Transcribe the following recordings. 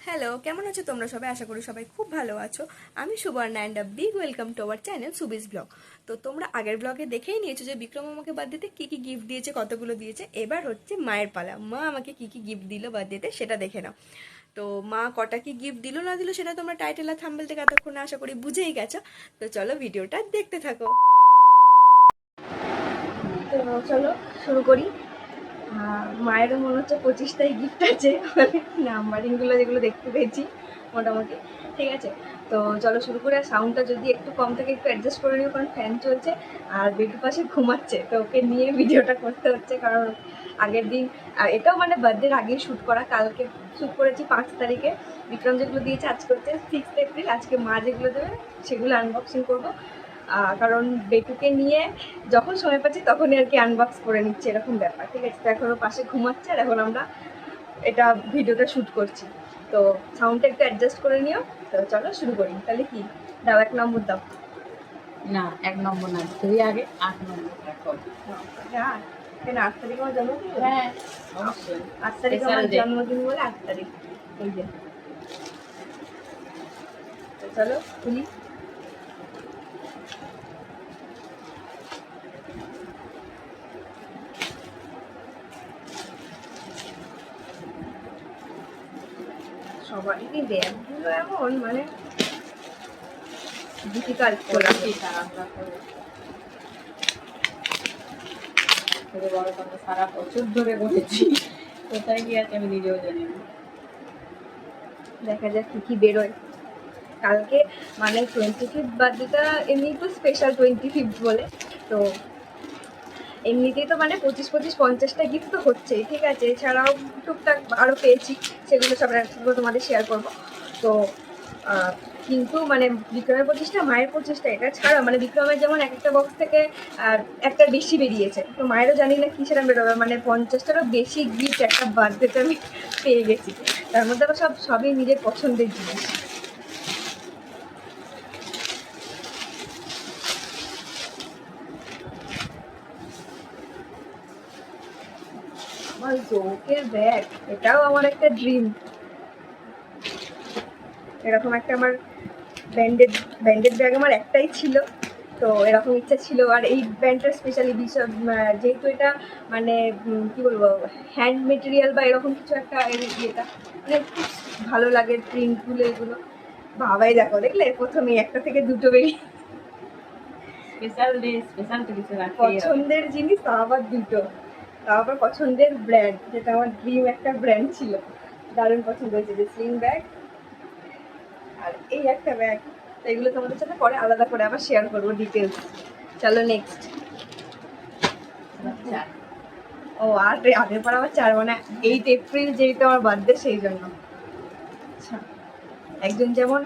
Hello, কেমন আছো তোমরা সবাই? আশা করি সবাই খুব ভালো আছো। আমি Subarna and a big welcome to our channel Subi's blog. তো তোমরা আগের ব্লগে দেখেই নিয়েছো যে বিক্রম আমাকে বার্থডেতে কি কি গিফট দিয়েছে, কতগুলো দিয়েছে। এবার হচ্ছে মায়ের পালা। মা আমাকে কি কি গিফট দিল বার্থডেতে সেটা দেখে নাও। তো মা কটা কি গিফট দিল না দিল সেটা তোমরা টাইটেল আর থাম্বনেল থেকে এতক্ষণে আশা করি বুঝেই গেছো। তো চলো ভিডিওটা দেখতে থাকো। তো চলো শুরু করি। মায়েরও মনে হচ্ছে 25টাই গিফট আছে, নাম্বারিংগুলো যেগুলো দেখতে পেয়েছি মোটামুটি ঠিক আছে। তো চলো শুরু করে। সাউন্ডটা যদি একটু কম থাকে একটু অ্যাডজাস্ট করে নিও, কারণ ফ্যান চলছে আর বেডুর পাশে ঘুমাচ্ছে, তো ওকে নিয়ে ভিডিওটা করতে হচ্ছে। কারণ আগের দিন এটাও মানে বার্থডের আগেই শ্যুট করা, কালকে শ্যুট করেছি 5 তারিখে। বিক্রম যেগুলো দিয়েছে আজকে হচ্ছে 6 এপ্রিল, আজকে মা যেগুলো দেবে সেগুলো আনবক্সিং করবো। কারণ বেটুকে নিয়ে যখন সময় পাচ্ছি তখনই আর কি আনবক্স করে নিচ্ছে, এরকম ব্যাপার ঠিক আছে। তো এখনও পাশে ঘুমাচ্ছে আর এখন আমরা এটা ভিডিওটা শ্যুট করছি, তো সাউন্ডটা একটু অ্যাডজাস্ট করে নিও। তো চলো শুরু করি। তাহলে কি দাও, 1 নম্বর দাও। না, 1 নম্বর না, তুই আগে 8 নম্বর রাখো। হ্যাঁ, কেন 8 তারিখ আমার জন্মদিন? হ্যাঁ, অবশ্যই 8 তারিখ আমার জন্মদিন বলে 8 তারিখ। এই যে, তো চলো খুলি। সবারই ব্যাগগুলো এমন মানে ডিফিকাল্ট করে। বড় কথা, সারা বছর ধরে বলেছি, কোথায় গিয়েছে আমি নিজেও জানি না। দেখা যাক কি কি বেরোয়। কালকে মানে 25th বার্থডেটা এমনি তো স্পেশাল 25th বলে, তো এমনিতেই তো মানে 25-50টা গিফট তো হচ্ছেই ঠিক আছে। এছাড়াও টুকটাক আরও পেয়েছি, সেগুলো সব তোমাদের শেয়ার করবো। তো কিন্তু মানে বিক্রমের 25টা, মায়ের 25টা, এটা ছাড়া মানে বিক্রমের যেমন এক একটা বক্স থেকে একটা বেশি বেরিয়েছে, তো মায়েরও জানি না কী সেটা বেরোবে, মানে 50টারও বেশি গিফট একটা বার্থডেতে আমি পেয়ে গেছি। তার মধ্যে আবার সবই নিজের পছন্দের জিনিস। আমার জোকের ব্যাগ, এটাও আমার একটা ড্রিম। এরকম একটা আমার ব্যান্ডেড ব্যাগ আমার একটাই ছিল, তো এরকম ইচ্ছা ছিল। আর এই ব্যান্ডটা স্পেশালি বিষয় যেহেতু এটা মানে কি বলবো, হ্যান্ড মেটেরিয়াল বা এরকম কিছু একটা ইয়েটা মানে খুব ভালো লাগে, প্রিন্টগুলো এগুলো। বাবাই দেখো, দেখলে প্রথমেই একটা থেকে দুটো বেরিয়ে। স্পেশাল ডে, স্পেশাল কিছু রাখি। পছন্দের জিনিস তা আবার দুটো, তা আবার পছন্দের ব্র্যান্ড, যেটা আমার ড্রিম একটা ব্র্যান্ড ছিল। দারুণ পছন্দ হয়েছে, যে স্লিং ব্যাগ আর এই একটা ব্যাগ। এগুলো তোমাদের সাথে পরে আলাদা করে আবার শেয়ার করবো ডিটেলস। চলো নেক্সট। ও আর আগের পর আবার 4 মানে 8 এপ্রিল যেহেতু আমার বার্থডে সেই জন্য। আচ্ছা, একজন যেমন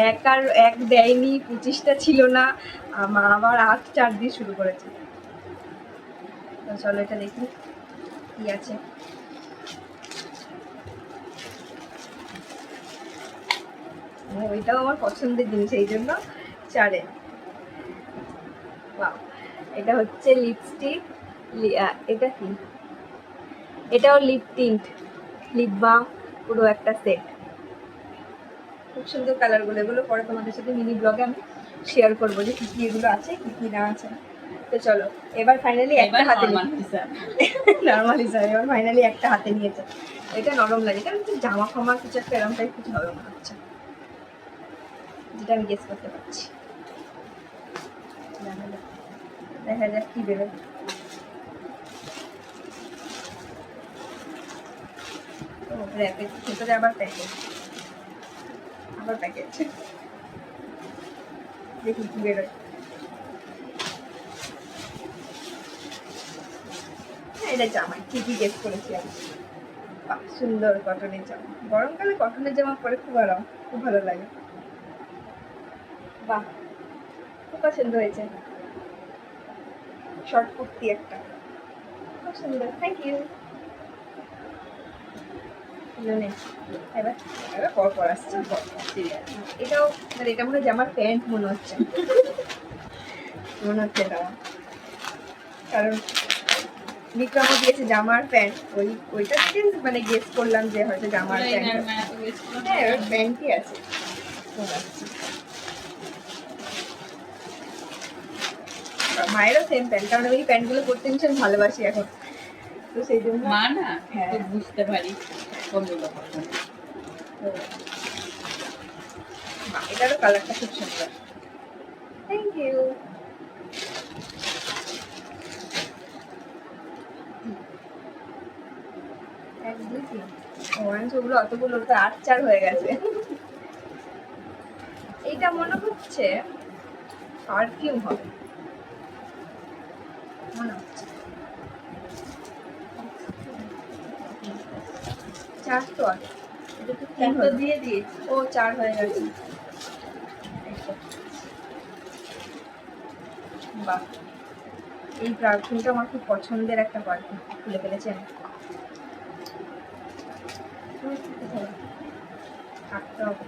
এক আর এক দেয়নি, 25টা ছিল না, মা আবার 8-4 দিয়ে শুরু করেছে। তো চলো এটা দেখি কি আছে। ওইটাও আমার পছন্দের জিনিস, এই জন্য 4-এ। বাহ, এটা হচ্ছে লিপস্টিক। এটা কি? এটাও লিপ টিন্ট, লিপ বাম, পুরো একটা সেট। খুব সুন্দর কালারগুলো, এগুলো পরে তোমাদের সাথে মিনি ব্লগে আমি শেয়ার করবো যে কী কী এগুলো আছে, কী কী না আছে। তো চলো এবার ফাইনালি একটা হাতে নর্মাল হিসাবে এবার ফাইনালি একটা হাতে নিয়েছে। এটা নরম লাগে, এটা কিন্তু জামা ফামা কিছু একটা এরম টাইপ কিছু হবে মনে হচ্ছে, যেটা আমি গেস করতে পারছি। দেখা যাক কি বেরোয়। ও র্যাপের ভেতরে আবার প্যাকেট, আবার প্যাকেট, দেখি কি বেরোয়। হ্যাঁ, এটা জামাই, ঠিকই গেস করেছি আমি। বাহ, সুন্দর কটনের জামা, গরমকালে কটনের জামা পরে খুব আরাম, খুব ভালো লাগে। বাহ, খুব পছন্দ হয়েছে। শর্ট কুর্তি একটা, খুব সুন্দর, থ্যাংক ইউ। এবার এবার পর আসছে। এটাও মানে এটা মনে হয় জামার প্যান্ট মনে হচ্ছে, মনে হচ্ছে এটা, কারণ বিক্রমও দিয়েছে জামা আর প্যান্ট, ওইটা থেকে মানে গেস করলাম যে হয়তো জামা আর প্যান্ট। হ্যাঁ ওর প্যান্টই আছে। মায়েরও সেম প্যান্ট, কারণ আমি এই প্যান্টগুলো পরতে ভীষণ ভালোবাসি এখন, তো সেই জন্য। মা না হ্যাঁ। তো বুঝতে পারি কোনগুলো পছন্দ। এটারও কালারটা খুব সুন্দর। Thank you. এক দুই তিন, ওগুলো অতগুলো তো 8-4 হয়ে গেছে। এইটা মনে হচ্ছে পারফিউম হবে, মনে হচ্ছে। 4 তো আছে, এটা তো 3 তো দিয়ে দিয়েছি। ও 4 হয়ে গেছে। বাহ, এই পারফিউমটা আমার খুব পছন্দের একটা পারফিউম। খুলে ফেলেছেন, থাকতে হবে।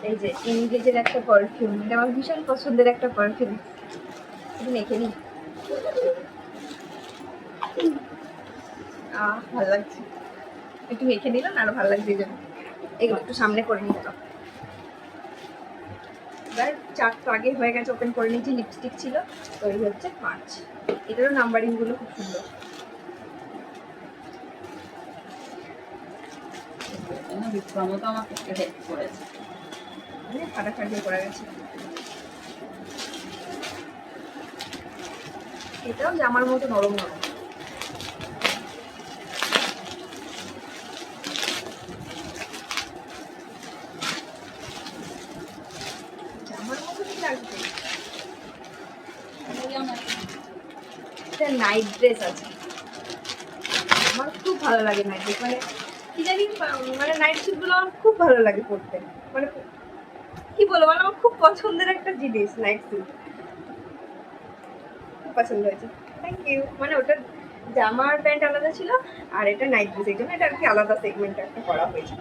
এই যে এনগেজের একটা পারফিউম, এটা আমার ভীষণ পছন্দের একটা পারফিউম। একটু মেখে নিই। ভালো লাগছে, একটু মেখে নিলাম আরো ভালো লাগছে। এই জন্য এগুলো একটু সামনে করে নিই। তো এবার 4 তো আগে হয়ে গেছে, ওপেন করে নিয়েছি। লিপস্টিক ছিল, তো এই হচ্ছে 5। এটারও নাম্বারিং গুলো খুব সুন্দর। বিক্রমও তো আমাকে হেল্প করেছে, ফাটাফাটি করে গেছে। এটাও জামার মতো নরম নরম। জামার মতো কি লাগবে? এটা নাইট ড্রেস আছে, আমার খুব ভালো লাগে নাইট ড্রেস। মানে কি জানি, মানে নাইট স্যুট গুলো আমার খুব ভালো লাগে পরতে। মানে কি বলবো, মানে আমার খুব পছন্দের একটা জিনিস নাইট স্যুট। খুব পছন্দ হয়েছে, থ্যাংক ইউ। মানে ওটার জামা আর প্যান্ট আলাদা ছিল, আর এটা নাইট ড্রেস, এই জন্য এটা আর কি আলাদা সেগমেন্ট একটা করা হয়েছে।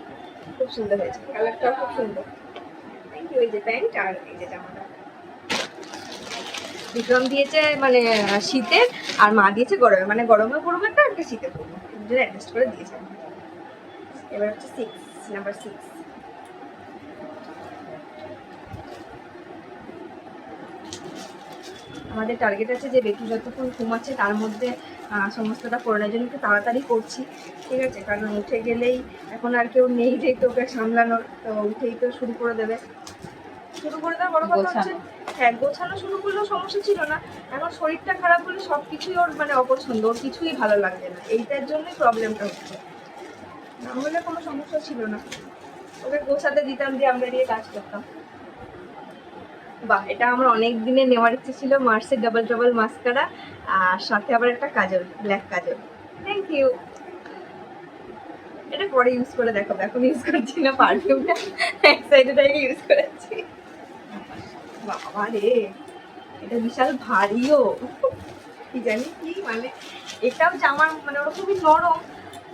খুব সুন্দর হয়েছে, কালারটাও খুব সুন্দর। Thank you. এই যে প্যান্ট আর এই যে জামাটা বিক্রম দিয়েছে মানে শীতের, আর মা দিয়েছে গরমে। মানে গরমে পরবো একটা, একটা শীতে পরবো, দুটো অ্যাডজাস্ট করে দিয়েছে। এবার হচ্ছে 6, নাম্বার 6। আমাদের টার্গেট আছে যে বেটু যতক্ষণ ঘুমাচ্ছে তার মধ্যে সমস্তটা করার জন্য একটু তাড়াতাড়ি করছি, ঠিক আছে? কারণ উঠে গেলেই এখন আর কেউ নেই যে ওকে সামলানোর, তো উঠেই তো শুরু করে দেবে। শুরু করে দেওয়ার বড় কথা হচ্ছে, হ্যাঁ গোছানো শুরু করলেও সমস্যা ছিল না, এখন শরীরটা খারাপ হলে সব কিছুই ওর মানে অপছন্দ, ওর কিছুই ভালো লাগছে না। এইটার জন্যই প্রবলেমটা হচ্ছে, না হলে কোনো সমস্যা ছিল না। ওকে গোছাতে দিতাম, দিয়ে আমরা দিয়ে কাজ করতাম। বাহ, এটা আমার অনেক দিনে নেওয়ার ইচ্ছে ছিল, মার্সের ডাবল ডাবল মাস্কারা, আর সাথে আবার একটা kajal, black kajal. Thank you. এটা পরে ইউজ করে দেখো, এখন ইউজ করছি না পারফিউমটা, এক সাইডে থেকে ইউজ করেছি। বাবা রে, এটা বিশাল ভারীও, কি জানি কি মানে। এটাও জামার মানে ওরকমই নরম,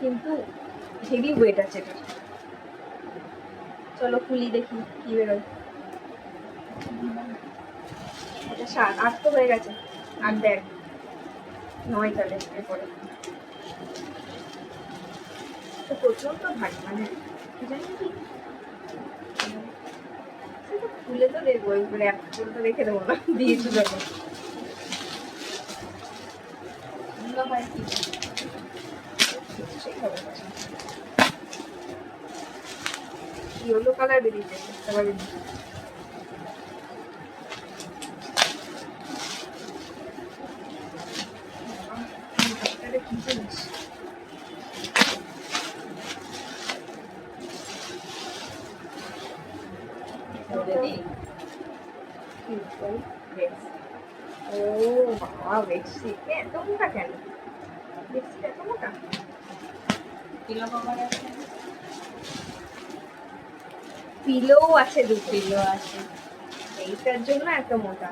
কিন্তু হেভি ওয়েট আছে এটা। চলো খুলি দেখি কি বেরোয়। এটা 7, 8 তো হয়ে গেছে, 8 দেখ 9 তাহলে এরপরে। তো প্রচন্ড ভারী, মানে কি জানি কি, খুলে তো দেখবো, র্যাপ করে তো রেখে দেবো না, দিয়েছি যখন। ইয়েলো কালার বেরিয়েছে, বুঝতে পারিনি। কি জিনিস, ও বাবা, বেডশিট এত মোটা কেন? বেডশিট এত মোটা? পিলো আছে, দুটো পিলো আছে। এইটার জন্য এত মোটা।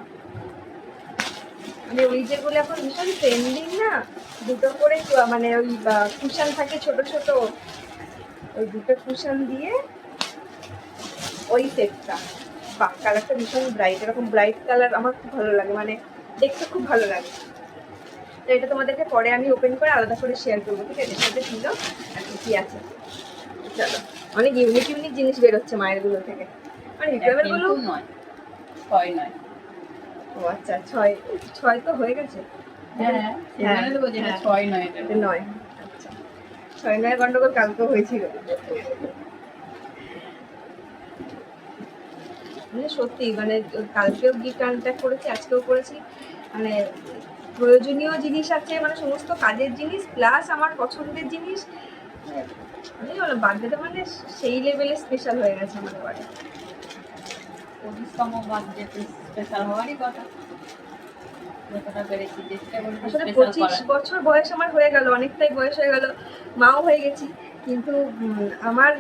মানে ওই যেগুলো এখন ভীষণ ট্রেন্ডিং না, দুটো করে মানে ওই কুশন থাকে ছোট ছোট, ওই দুটো কুশন দিয়ে ওই সেটটা। বাহ, কালারটা ভীষণ ব্রাইট, এরকম ব্রাইট কালার আমার খুব ভালো লাগে, মানে দেখতে খুব ভালো লাগে। তো এটা তোমাদেরকে পরে আমি ওপেন করে আলাদা করে শেয়ার করবো, ঠিক আছে? সাথে ছিল আর কি আছে। চলো, অনেক ইউনিক ইউনিক জিনিস বেরোচ্ছে মায়ের গুলো থেকে, মানে বিপ্লবের গুলো। কিন্তু নয়, 6 নয়। ও আচ্ছা, 6 তো হয়ে গেছে। হ্যাঁ, সেজন্য তো বলছি এটা 6 নয়, এটা এটা 9। আচ্ছা, 6-9 গন্ডগোল কালকেও হয়েছিল। মানে সত্যি, মানে কালকেও গিফট আনপ্যাক করেছি, আজকেও করেছি। মানে প্রয়োজনীয় জিনিস আছে, মানে সমস্ত কাজের জিনিস প্লাস আমার পছন্দের জিনিস। আমি বললাম বার্থডেটা মানে সেই লেভেলে স্পেশাল হয়ে গেছে আমার বাড়ি। 25তম বার্থডে স্পেশাল হওয়ারই কথা। যতটা পেরেছি চেষ্টা করছি আসলে স্পেশাল 25 করার। বছর বয়স আমার হয়ে গেল, অনেকটাই বয়স হয়ে গেল, মাও হয়ে গেছি, কিন্তু আমার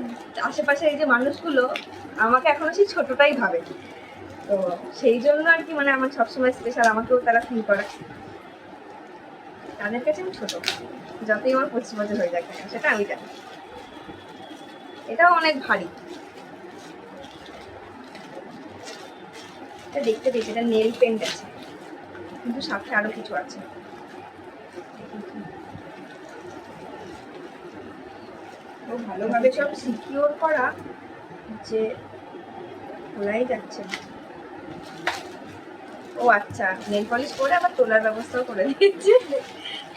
আশেপাশে এই যে মানুষগুলো আমাকে এখনো সেই ছোটটাই ভাবে। তো সেই জন্য আর কি, মানে আমার সবসময় স্পেশাল, আমাকেও তারা ফিল করে। তাদের কাছে আমি ছোট, যতই আমার 25 বছর হয়ে যাক না কেন, সেটা আমি জানি। এটাও অনেক ভারী। এটা দেখতে দেখতে, এটা নেল পেন্ট আছে, কিন্তু সাথে আরো কিছু আছে। ও ভালোভাবে সব সিকিউর করা, যে খোলাই যাচ্ছে না। ও আচ্ছা, নেল পলিশ করে আবার তোলার ব্যবস্থাও করে দিয়েছে।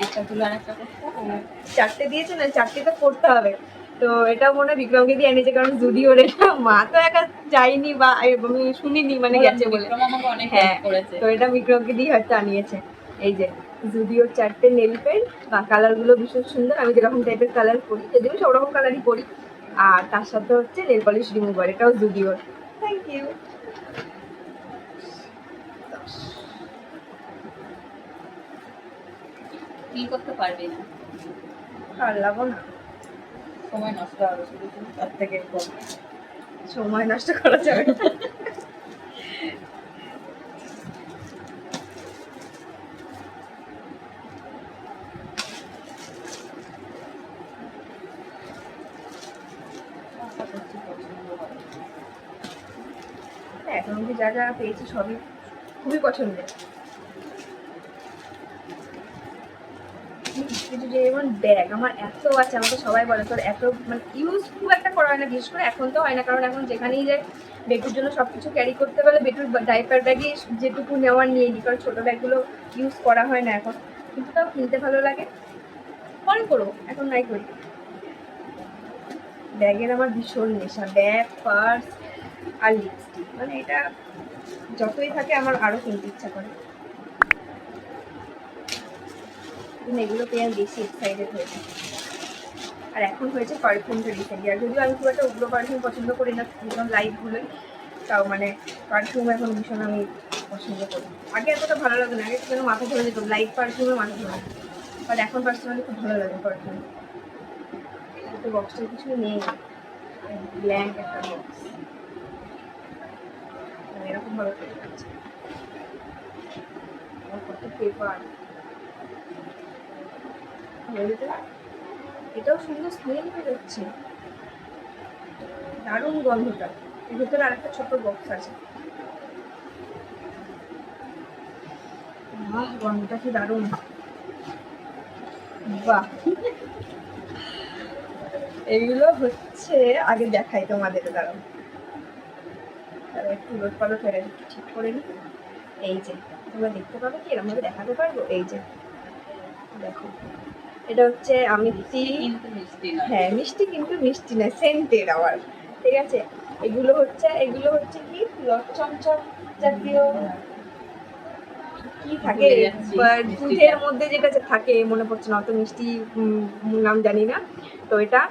একটা তুলো আর একটা করতে হবে। 4টে দিয়েছে না, 4টে তো করতে হবে। তো এটা মনে হয় বিক্রমকে দিয়ে এনেছে, কারণ জুডিওর এটা মা তো একা যায়নি বা আমি শুনিনি, মানে গেছে বলে। বিক্রম আমাকে অনেক হ্যাঁ, হেল্প করেছে। তো এটা বিক্রমকে দিয়ে হয়তো আনিয়েছে। এই যে জুডিওর 4টে নেল পেন্ট, বা কালারগুলো ভীষণ সুন্দর, আমি যেরকম টাইপের কালার করি, যদিও সব রকম কালারই করি। আর তার সাথে হচ্ছে নেল পলিশ রিমুভার, এটাও জুডিওর। Thank you. ফিল করতে পারবি না, পারলামও না, সময় নষ্ট হবে শুধু শুধু, তার থেকে কম। সময় নষ্ট করা যাবে না। আশা করছি পছন্দ হবে। এখন অব্দি যা যা পেয়েছি সবই খুবই পছন্দের। কিছু যে যেমন ব্যাগ আমার এত আছে, আমাকে সবাই বলে তোর এত, মানে ইউজ খুব একটা করা হয় না, বিশেষ করে এখন তো হয় না, কারণ এখন যেখানেই যাই বেটুর জন্য সবকিছু ক্যারি করতে পারলে বেটুর ডাইপার ব্যাগে যেটুকু নেওয়ার নিয়ে নিই, কারণ ছোটো ব্যাগগুলো ইউজ করা হয় না এখন, কিন্তু তাও কিনতে ভালো লাগে। পরে করবো, এখন নাই করি। ব্যাগের আমার ভীষণ নেশা, ব্যাগ, পার্স আর লিপস্টিক, মানে এটা যতই থাকে আমার আরো কিনতে ইচ্ছা করে। এগুলো পেয়ে আমি বেশি এক্সাইটেড হয়েছে। আর এখন হয়েছে পারফিউমটা রিসেন্টলি, আর যদিও আমি খুব একটা উগ্র পারফিউম পছন্দ করি না, ভীষণ লাইটগুলোই, তাও মানে পারফিউম এখন ভীষণ আমি পছন্দ করি। আগে এতটা ভালো লাগে না, আগে যেন মাথা ধরে যেত লাইট পারফিউমে মাথা ধরে, বাট এখন পার্সোনালি খুব ভালো লাগে পারফিউম। তো বক্সটার কিছু নেই, ব্ল্যাঙ্ক একটা বক্স, এরকম ভাবে পেয়ে যাচ্ছে। কত পেপার, এটাও সুন্দর স্মেল বেরোচ্ছে, দারুণ গন্ধটা। এর ভেতরে আরেকটা ছোট বক্স আছে, বাহ গন্ধটা কি দারুণ, বাহ। এগুলো হচ্ছে, আগে দেখাই তোমাদের, দাঁড়াও তারা একটু উলট পালট হয়ে গেছে, ঠিক করে নি। এই যে তোমরা দেখতে পাবে কি, এরকম ভাবে দেখাতে পারবো, এই যে দেখো, এটা হচ্ছে আমিত্তি, কিন্তু মিষ্টি নয়। হ্যাঁ মিষ্টি কিন্তু মিষ্টি নয়, সেন্টেড আবার, ঠিক আছে। এগুলো হচ্ছে কি চমচম জাতীয় কি থাকে, ভুলে যাচ্ছি দুধের মধ্যে যেটা থাকে, মনে পড়ছে না অত মিষ্টি, নাম জানি না। তো এটা,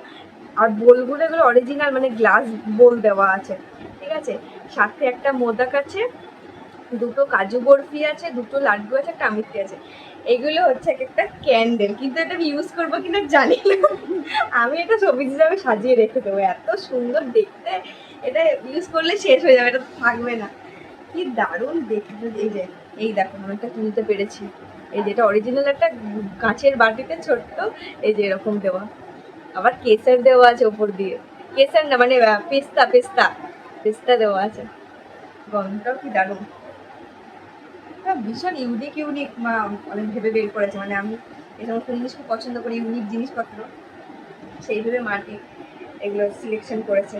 আর বোলগুলো এগুলো অরিজিনাল, মানে গ্লাস বোল দেওয়া আছে, ঠিক আছে। সাথে একটা মোদক আছে, দুটো কাজু বরফি আছে, দুটো লাড্ডু আছে, একটা আমিত্তি আছে। এগুলো হচ্ছে এক একটা ক্যান্ডেল, কিন্তু এটা আমি ইউজ করবো কিনা জানি না। আমি এটা ছবি হিসাবে সাজিয়ে রেখে দেবো, এত সুন্দর দেখতে এটা ইউজ করলে শেষ হয়ে যাবে, এটা তো থাকবে না। কি দারুণ দেখতে। এই যে এই দেখো আমি একটা তুলতে পেরেছি। এই যেটা অরিজিনাল একটা কাঁচের বাটিতে ছোট্ট, এই যে এরকম দেওয়া, আবার কেসার দেওয়া আছে ওপর দিয়ে। কেসার না মানে পেস্তা পেস্তা পেস্তা দেওয়া আছে। গন্ধটাও কি দারুণ, ভীষণ ইউনিক ইউনিক মানে ভেবে বের করেছে। মানে আমি এই সমস্ত জিনিস খুব পছন্দ করি, ইউনিক জিনিসপত্র, সেই ভেবে মার্কেট এগুলো সিলেকশন করেছে।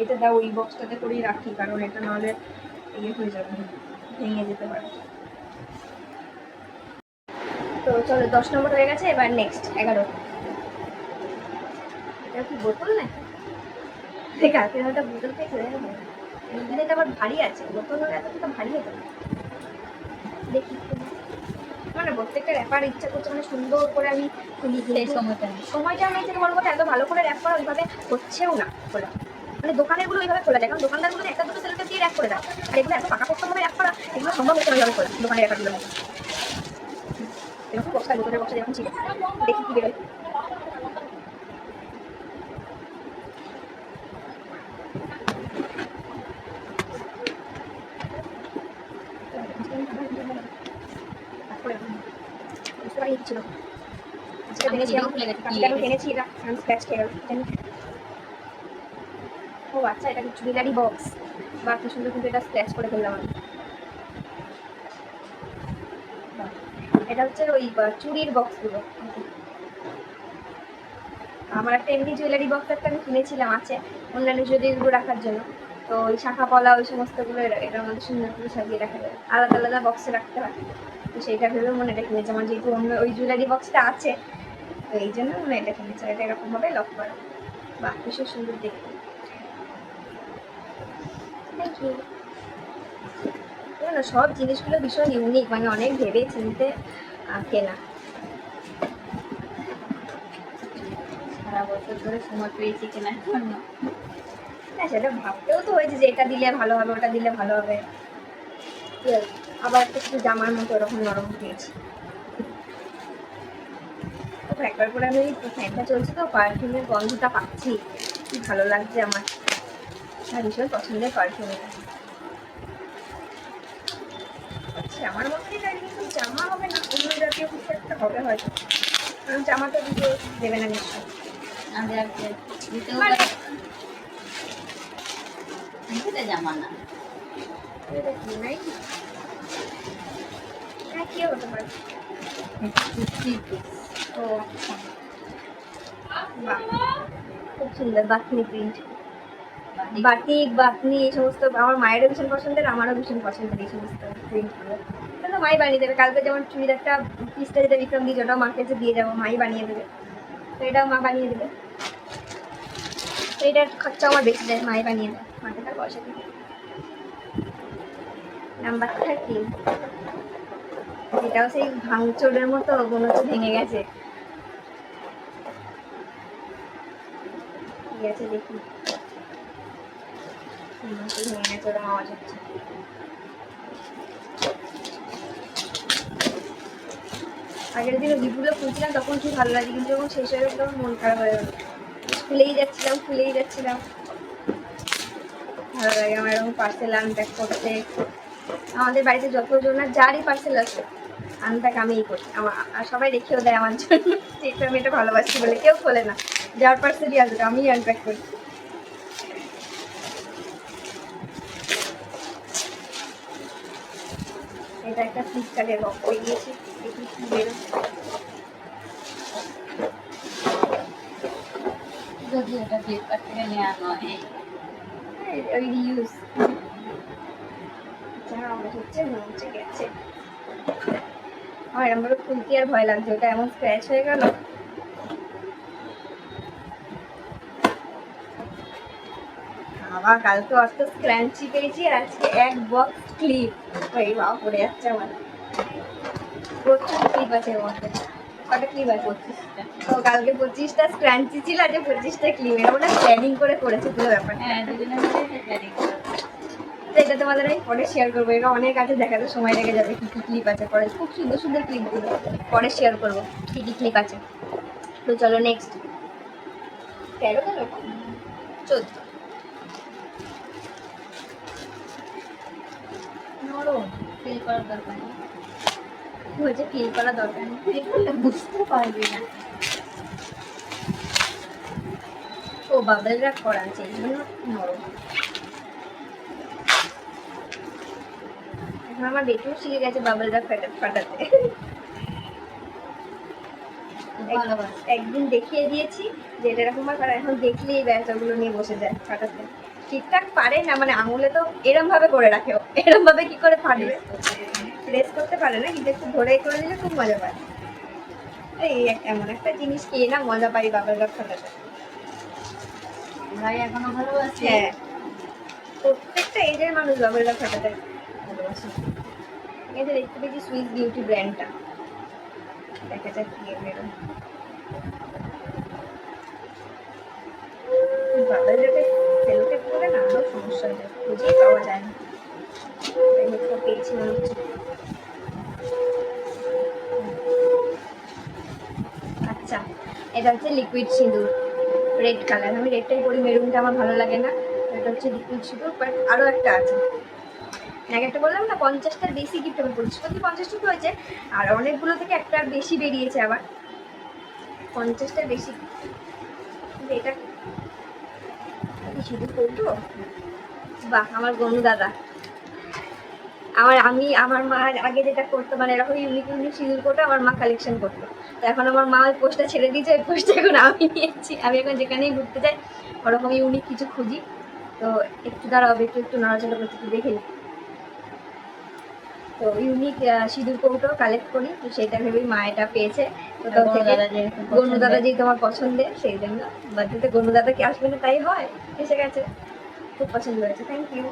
এটা দাও ওই বক্সটাতে করেই রাখি, কারণ এটা নাহলে ইয়ে হয়ে যাবে, ভেঙে যেতে পারে। তো চলো 10 নম্বর হয়ে গেছে, এবার নেক্সট 11। এটা কি বোতল না? কালকে একটা বোতল পেয়েছে, এটা আবার ভারী আছে, বোতল হলে এতটা ভারী হতো না। দেখি মানে প্রত্যেকটা র্যাপার ইচ্ছা করছে মানে সুন্দর করে আমি খুলি, সেই সময়টা আমি থেকে বলবো এত ভালো করে র্যাপ করা ওইভাবে হচ্ছেও না খোলা। মানে দোকানেরগুলো ওইভাবে খোলা যায়, কারণ দোকানদারগুলো একটা দুটো সেলফে দিয়ে র্যাপ করে দেয়, আর এগুলো এত পাকাপোক্তভাবে র্যাপ করা এগুলো সম্ভব হচ্ছে ওইভাবে খোলা দোকানের র্যাপারগুলোর মতো। এরকম বক্সটা বোতলের বক্সটা যেরকম ছিল, দেখি কি বেরোয়। বুঝতে পারি ছিল আজকে কিনেছি, আমি কিনেছি এটা আমি স্ক্র্যাচ খেয়ে গেল। ও আচ্ছা, এটা কি জুয়েলারি বক্স, বা কি সুন্দর কিন্তু এটা স্ক্র্যাচ করে ফেললাম আমি। এটা হচ্ছে ওই চুড়ির বক্সগুলো। আমার একটা এমনি জুয়েলারি বক্স একটা আমি কিনেছিলাম, আছে অন্যান্য জুয়েলারিগুলো রাখার জন্য। তো ওই শাখা পলা ওই সমস্তগুলো এটার মধ্যে সুন্দর করে সাজিয়ে রাখা যায়, আলাদা আলাদা বক্সে রাখতে হয়। তো সেইটা ভেবে মনে এটা কিনেছি, আমার যেহেতু অন্য ওই জুয়েলারি বক্সটা আছে, তো এই জন্য মনে এটা কিনেছি। এটা এরকমভাবে লক করা, বাহ ভীষণ সুন্দর দেখতে। Thank you. জানো সব জিনিসগুলো ভীষণ ইউনিক, মানে অনেক ভেবে চিনতে কেনা। সারা বছর ধরে সময় পেয়েছি কেনার জন্য। হ্যাঁ সেটা ভাবতেও তো হয়েছে যে এটা দিলে ভালো হবে, ওটা দিলে ভালো হবে। আবার একটু জামার মতো ওরকম নরম পেয়েছি। তো একবার করে আমি ফ্যানটা চলছে তো পারফিউমের গন্ধটা পাচ্ছি, কি ভালো লাগছে আমার, ভীষণ পছন্দের পারফিউম এটা। আচ্ছা আমার মধ্যে এটা কিন্তু জামা হবে না, অন্য জাতীয় কিছু একটা হবে হয়তো, কারণ জামা তো দুটো দেবে না নিশ্চয়। জামা না, এটা কি নাই, হ্যাঁ কি হতে পারে। ও আচ্ছা, বাহ খুব সুন্দর বাতনি প্রিন্ট, বাটিক বাতনি এই সমস্ত আমার মায়েরও ভীষণ পছন্দের, আমারও ভীষণ পছন্দের এই সমস্ত প্রিন্টগুলো। তো মাই বানিয়ে দেবে, কালকে যেমন চুড়িদারটা পিসটা যেটা বিক্রম দিয়েছে ওটাও মাকে দিয়ে যাবো, মাই বানিয়ে দেবে। তো এটাও মা বানিয়ে দেবে, তো এটার খরচা আমার বেশি যায়, মাই বানিয়ে দেয়, মাকে তার পয়সা দিবে। নাম্বার 13, এটাও সেই ভাঙচোরের মতো মনে হচ্ছে ভেঙে গেছে। ঠিক আছে দেখি, ভেঙে গেছে, ওরকম আওয়াজ হচ্ছে। আগের দিন গিফটগুলো খুলছিলাম তখন কি ভালো লাগে, কিন্তু যখন শেষ হয়ে গেল তখন মন খারাপ হয়ে গেল, খুলেই যাচ্ছিলাম। ভালো লাগে আমার এরকম পার্সেল আনপ্যাক করতে। আমাদের বাড়িতে যতজনের যারই পার্সেল আসে আনপ্যাক আমিই করি, আমার আর সবাই রেখেও দেয় আমার জন্য, যেহেতু আমি এটা ভালোবাসি বলে কেউ খোলে না, যার পার্সেলই আসবে আমিই আনপ্যাক করি। এটা একটা ফ্লিপকার্টের বক্স পেয়ে গিয়েছি, দেখি কি বেরো। যদি এটা ফ্লিপকার্ট থেকে নেওয়া নয়, ওই রিউজ যা আওয়াজ হচ্ছে মনে হচ্ছে গেছে। আমার এরকম ভাবে খুলতে আর ভয় লাগছে, ওটা এমন স্ক্র্যাচ হয়ে গেল। বাবা কালকে অত স্ক্র্যাঞ্চি পেয়েছি আর আজকে এক বক্স ক্লিপ, ওই বাবা পড়ে যাচ্ছে আমার। প্রচুর ক্লিপ আছে ওর মধ্যে, কটা ক্লিপ আছে? 25টা। তো কালকে 25টা স্ক্র্যাঞ্চি ছিল, আজকে 25টা ক্লিপ, এটা ওটা প্ল্যানিং করে করেছে পুরো ব্যাপারটা। হ্যাঁ, দুজনে মিলে প্ল্যানিং করে। তো এটা তোমাদের আমি পরে শেয়ার করবো, এটা অনেক আছে দেখাতে সময় লেগে যাবে, কী কী ক্লিপ আছে পরে, খুব সুন্দর সুন্দর ক্লিপগুলো পরে শেয়ার করবো কী কী ক্লিপ আছে। তো চলো নেক্সট 13 গেল, 14 নরম, ফিল করার দরকার নেই। হয়েছে, ফিল করা দরকার নেই। ফিল করলে বুঝতে পারবি না। ও বাবল র্যাপ করা আছে, এই জন্য নরম। এখন আমার বেটিও শিখে গেছে বাবল র্যাপ ফাটাতে। ভালোবাসি। একদিন দেখিয়ে দিয়েছি যে এটা এরকম হয়, আর এখন দেখলেই ব্যাস ওগুলো নিয়ে বসে যায় ফাটাতে। ঠিকঠাক পারে না, মানে আঙুলে তো এরম ভাবে করে রাখে ও। এরম ভাবে কি করে ফাটবে? প্রেস করতে পারে না, কিন্তু একটু ধরে করে দিলে খুব মজা পায়। এই এমন একটা জিনিস খেয়ে না মজা পাই বাবল র্যাপ ফাটাতে। ভাই এখনো ভালোবাসি। হ্যাঁ, প্রত্যেকটা এজের মানুষ বাবল র্যাপ ফাটাতে ভালোবাসে। এটা দেখতে পেয়েছি সুইস বিউটি ব্র্যান্ডটা, দেখা যাক কি এর। বাবল র্যাপে সেলোটেপ করে না আরো সমস্যা হয়ে যায়, খুঁজেই পাওয়া যায় না। তাই হয়তো পেয়েছি মনে হচ্ছে। আচ্ছা, এটা হচ্ছে লিকুইড সিঁদুর, রেড কালার। আমি রেডটাই পরি, মেরুনটা আমার ভালো লাগে না। এটা হচ্ছে লিকুইড সিঁদুর, বাট আরও একটা আছে। এক একটা বললাম না 50টার বেশি গিফট আমি করেছি, প্রতি 50টা হয়েছে, আর অনেকগুলো থেকে একটা বেশি বেরিয়েছে আবার 50টার বেশি। কিন্তু এটা কি সিঁদুর করতো? বাহ, আমার গনু দাদা। আমার মা আগে যেটা করতো, মানে এরকম ইউনিক ইউনিক সিঁদুর করতো, আমার মা কালেকশন করতো। তো এখন আমার মা ওই পোস্টটা ছেড়ে দিয়েছে, ওই পোস্টটা এখন আমি নিয়েছি। আমি এখন যেখানেই ঘুরতে যাই ওরকম ইউনিক কিছু খুঁজি। তো একটু দাঁড়াও, একটু একটু নড়াচড়া করতে, একটু দেখে নিই। তো ইউনিক সিঁদুর কৌটো কালেক্ট করি, তো সেটা ভেবেই মা এটা পেয়েছে কোথাও থেকে। গনু দাদা যেই তোমার পছন্দের, সেই জন্য। বাড়িতে গনু দাদা কি আসবে না তাই হয়, এসে গেছে, খুব পছন্দ হয়েছে, থ্যাংক ইউ।